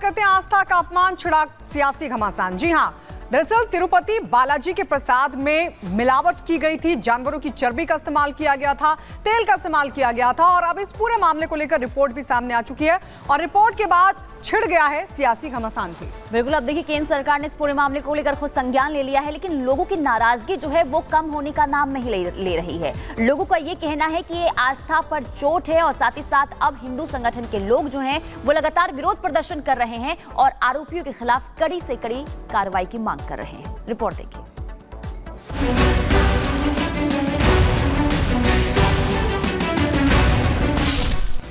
करते हैं आस्था का अपमान छिड़ा सियासी घमासान। जी हां, दरअसल तिरुपति बालाजी के प्रसाद में मिलावट की गई थी, जानवरों की चर्बी का इस्तेमाल किया गया था, तेल का इस्तेमाल किया गया था और अब इस पूरे मामले को लेकर रिपोर्ट भी सामने आ चुकी है और रिपोर्ट के बाद छिड़ गया है सियासी घमासान भी। बिल्कुल, अब देखिए केंद्र सरकार ने इस पूरे मामले को लेकर खुद संज्ञान ले लिया है, लेकिन लोगों की नाराजगी जो है वो कम होने का नाम नहीं ले रही है। लोगों का ये कहना है कि ये आस्था पर चोट है और साथ ही साथ अब हिंदू संगठन के लोग जो हैं वो लगातार विरोध प्रदर्शन कर रहे हैं और आरोपियों के खिलाफ कड़ी से कड़ी कार्रवाई की मांग कर रहे हैं। रिपोर्ट देखिए।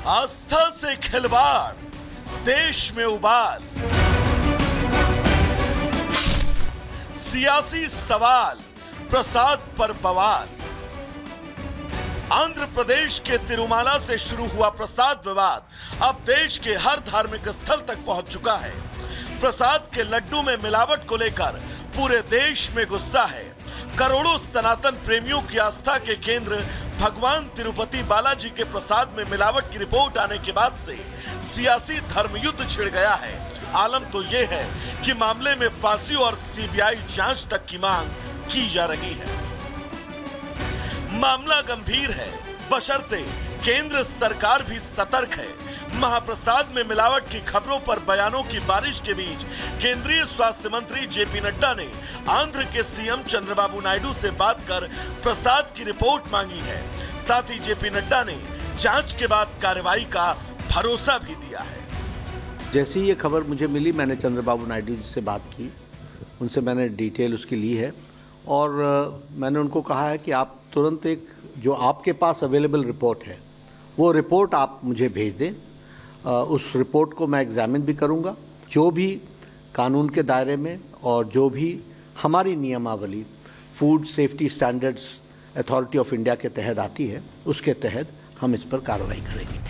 आस्था से खिलवाड़, देश में उबाल, सियासी सवाल, प्रसाद पर बवाल। आंध्र प्रदेश के तिरुमाला से शुरू हुआ प्रसाद विवाद अब देश के हर धार्मिक स्थल तक पहुंच चुका है। प्रसाद के लड्डू में मिलावट को लेकर पूरे देश में गुस्सा है। करोड़ों सनातन प्रेमियों की आस्था के केंद्र भगवान तिरुपति बालाजी के प्रसाद में मिलावट की रिपोर्ट आने के बाद से सियासी धर्मयुद्ध छिड़ गया है। आलम तो ये है कि मामले में फांसी और सीबीआई जांच तक की मांग की जा रही है। मामला गंभीर है, बशर्ते केंद्र सरकार भी सतर्क है। महाप्रसाद में मिलावट की खबरों पर बयानों की बारिश के बीच केंद्रीय स्वास्थ्य मंत्री जेपी नड्डा ने आंध्र के सीएम चंद्रबाबू नायडू से बात कर प्रसाद की रिपोर्ट मांगी है। साथ ही जेपी नड्डा ने जांच के बाद कार्रवाई का भरोसा भी दिया है। जैसे ही ये खबर मुझे मिली, मैंने चंद्रबाबू नायडू जी से बात की, उनसे मैंने डिटेल उसकी ली है और मैंने उनको कहा है कि आप तुरंत एक जो आपके पास अवेलेबल रिपोर्ट है वो रिपोर्ट आप मुझे भेज दें। उस रिपोर्ट को मैं एग्जामिन भी करूंगा। जो भी कानून के दायरे में और जो भी हमारी नियमावली food safety standards authority of India के तहत आती है, उसके तहत हम इस पर कार्रवाई करेंगे।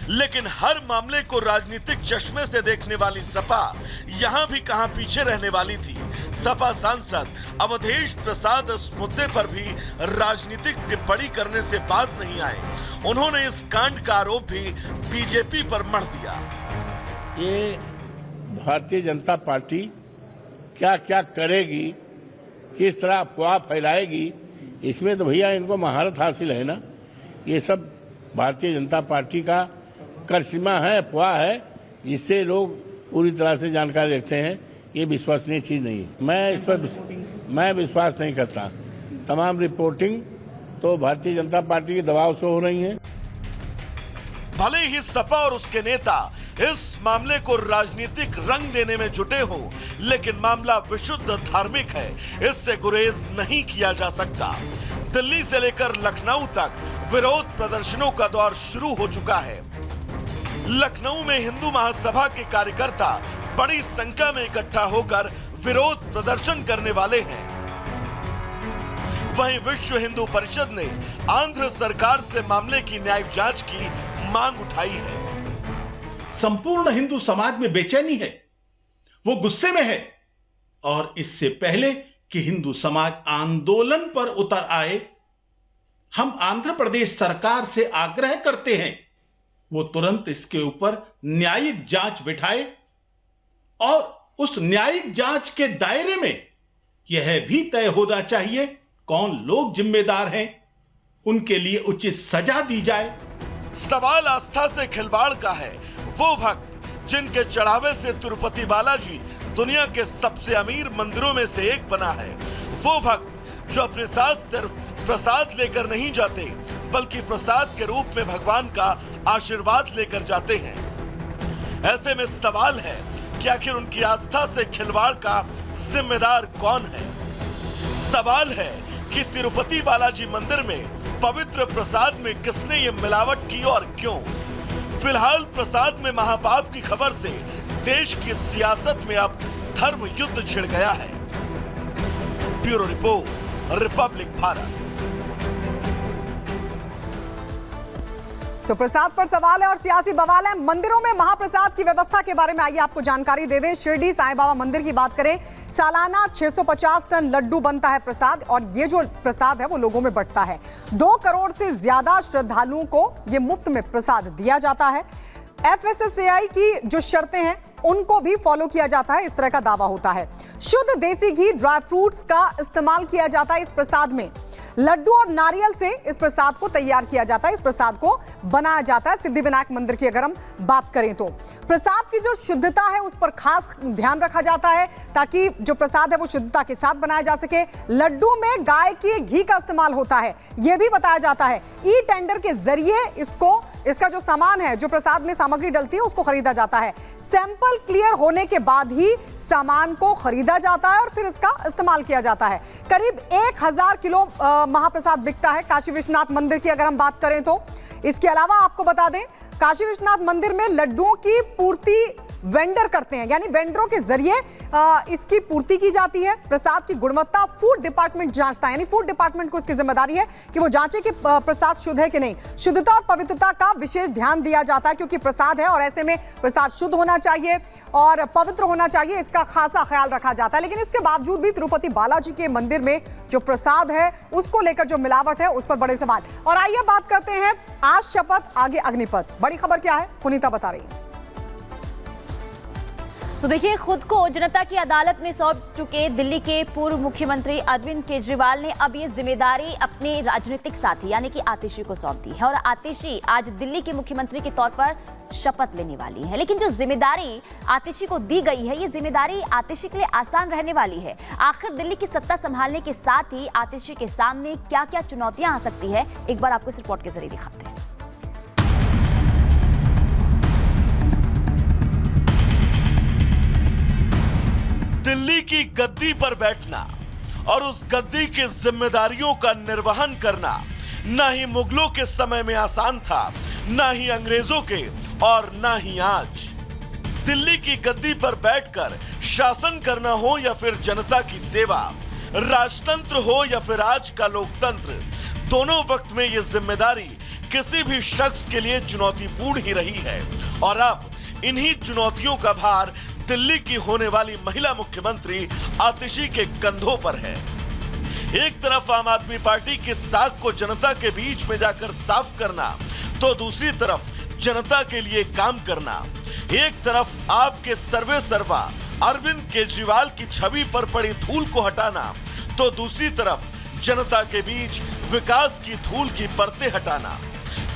लेकिन हर मामले को राजनीतिक चश्मे से देखने वाली सपा यहां भी कहां पीछे रहने वाली थी। सपा सांसद अवधेश प्रसाद इस मुद्दे पर भी राजनीतिक टिप्पणी करने से बाज नहीं आए। उन्होंने इस कांड का आरोप भी बीजेपी पर मढ़ दिया। ये भारतीय जनता पार्टी क्या क्या करेगी, किस तरह अफवाह फैलाएगी, इसमें तो भैया इनको महारत हासिल है ना। ये सब भारतीय जनता पार्टी का करिश्मा है, अफवाह है, जिससे लोग पूरी तरह से जानकारी रखते हैं। ये विश्वसनीय चीज नहीं है। मैं इस पर विश्वास नहीं करता। तमाम रिपोर्टिंग तो भारतीय जनता पार्टी के दबाव से हो रही है। भले ही सपा और उसके नेता इस मामले को राजनीतिक रंग देने में जुटे हो, लेकिन मामला विशुद्ध धार्मिक है, इससे गुरेज नहीं किया जा सकता। दिल्ली से लेकर लखनऊ तक विरोध प्रदर्शनों का दौर शुरू हो चुका है। लखनऊ में हिंदू महासभा के कार्यकर्ता बड़ी संख्या में इकट्ठा होकर विरोध प्रदर्शन करने वाले हैं। वहीं विश्व हिंदू परिषद ने आंध्र सरकार से मामले की न्यायिक जांच की मांग उठाई है। संपूर्ण हिंदू समाज में बेचैनी है, वो गुस्से में है और इससे पहले कि हिंदू समाज आंदोलन पर उतर आए, हम आंध्र प्रदेश सरकार से आग्रह करते हैं वो तुरंत इसके ऊपर न्यायिक जांच बिठाए और उस न्यायिक जांच के दायरे में यह भी तय होना चाहिए कौन लोग जिम्मेदार हैं, उनके लिए उचित सजा दी जाए। सवाल आस्था से खिलवाड़ का है। वो भक्त जिनके चढ़ावे से तिरुपति बालाजी दुनिया के सबसे अमीर मंदिरों में से एक बना है, वो भक्त जो अपने साथ सिर्फ प्रसाद लेकर नहीं जाते बल्कि प्रसाद के रूप में भगवान का आशीर्वाद लेकर जाते हैं। ऐसे में सवाल है कि आखिर उनकी आस्था से खिलवाड़ का जिम्मेदार कौन है। सवाल है कि तिरुपति बालाजी मंदिर में पवित्र प्रसाद में किसने ये मिलावट की और क्यों। फिलहाल प्रसाद में महापाप की खबर से देश की सियासत में अब धर्म युद्ध छिड़ गया है। Bureau report, Republic Bharat. तो प्रसाद पर सवाल है और सियासी बवाल है। मंदिरों में महाप्रसाद की व्यवस्था के बारे में आइए आपको जानकारी दे दें। शिरडी साईं बाबा मंदिर की बात करें, सालाना 650 टन लड्डू बनता है प्रसाद और ये जो प्रसाद है वो लोगों में बंटता है। 2 करोड़ से ज्यादा श्रद्धालुओं को ये मुफ्त में प्रसाद दिया जाता है। FSSAI की जो शर्तें हैं उनको भी फॉलो किया जाता है, इस तरह का दावा होता है। शुद्ध देसी घी, ड्राई फ्रूट्स का इस्तेमाल किया जाता है इस प्रसाद में। लड्डू और नारियल से इस प्रसाद को तैयार किया जाता है, इस प्रसाद को बनाया जाता है। सिद्धिविनायक मंदिर की अगर हम बात करें तो प्रसाद की जो शुद्धता है उस पर खास ध्यान रखा जाता है ताकि जो प्रसाद है वो शुद्धता के साथ बनाया जा सके। लड्डू में गाय के घी का इस्तेमाल होता है, यह भी बताया जाता है। ई टेंडर के जरिए इसका जो सामान है, जो प्रसाद में सामग्री डलती है, उसको खरीदा जाता है। सैंपल क्लियर होने के बाद ही सामान को खरीदा जाता है और फिर इसका इस्तेमाल किया जाता है। करीब 1000 किलो महाप्रसाद बिकता है काशी विश्वनाथ मंदिर की अगर हम बात करें तो। इसके अलावा आपको बता दें, काशी विश्वनाथ मंदिर में लड्डुओं की पूर्ति वेंडर करते हैं, यानी वेंडरों के जरिए इसकी पूर्ति की जाती है। प्रसाद की गुणवत्ता फूड डिपार्टमेंट जांचता है, यानी फूड डिपार्टमेंट को इसकी जिम्मेदारी है कि वो जांचे कि प्रसाद शुद्ध है कि नहीं। शुद्धता और पवित्रता का विशेष ध्यान दिया जाता है क्योंकि प्रसाद है और ऐसे में प्रसाद शुद्ध होना चाहिए और पवित्र होना चाहिए, इसका खासा ख्याल रखा जाता है। लेकिन इसके बावजूद भी तिरुपति बालाजी के मंदिर में जो प्रसाद है उसको लेकर जो मिलावट है उस पर बड़े सवाल। और आइए बात करते हैं, आज शपथ आगे अग्निपथ। बड़ी खबर क्या है, पुनीता बता रही है। तो देखिए, खुद को जनता की अदालत में सौंप चुके दिल्ली के पूर्व मुख्यमंत्री अरविंद केजरीवाल ने अब ये जिम्मेदारी अपने राजनीतिक साथी यानी कि आतिशी को सौंप दी है और आतिशी आज दिल्ली के मुख्यमंत्री के तौर पर शपथ लेने वाली है। लेकिन जो जिम्मेदारी आतिशी को दी गई है, ये जिम्मेदारी आतिशी के लिए आसान रहने वाली है। आखिर दिल्ली की सत्ता संभालने के साथ ही आतिशी के सामने क्या क्या चुनौतियां आ सकती है, एक बार आपको इस रिपोर्ट के जरिए दिखाते हैं। दिल्ली की गद्दी पर बैठना और उस गद्दी की जिम्मेदारियों का निर्वहन करना ना ही मुगलों के समय में आसान था, ना ही अंग्रेजों के और ना ही आज। दिल्ली की गद्दी पर बैठकर शासन करना हो या फिर जनता की सेवा, राजतंत्र हो या फिर आज का लोकतंत्र, दोनों वक्त में ये जिम्मेदारी किसी भी शख्स के लिए चुनौतीपूर्ण ही रही है। और अब इन्हीं चुनौतियों का भार दिल्ली की होने वाली महिला मुख्यमंत्री आतिशी के कंधों पर है। एक तरफ आम आदमी पार्टी की साख को जनता के बीच में जाकर साफ करना, तो दूसरी तरफ जनता के लिए काम करना। एक तरफ आपके सर्वे सर्वा अरविंद केजरीवाल की छवि पर पड़ी धूल को हटाना, तो दूसरी तरफ जनता के बीच विकास की धूल की परतें हटाना।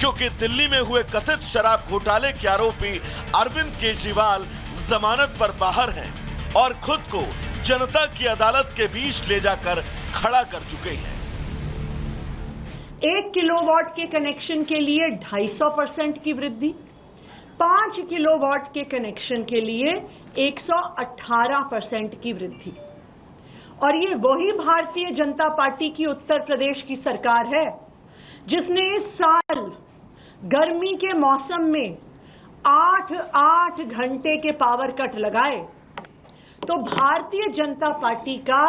क्योंकि दिल्ली में हुए कथित शराब घोटाले के आरोपी अरविंद केजरीवाल जमानत पर बाहर हैं और खुद को जनता की अदालत के बीच ले जाकर खड़ा कर चुके हैं। 1 किलोवाट के कनेक्शन के लिए 250% की वृद्धि, 5 किलोवाट के कनेक्शन के लिए 118% की वृद्धि। और ये वही भारतीय जनता पार्टी की उत्तर प्रदेश की सरकार है जिसने इस साल गर्मी के मौसम में 8 घंटे के पावर कट लगाए। तो भारतीय जनता पार्टी का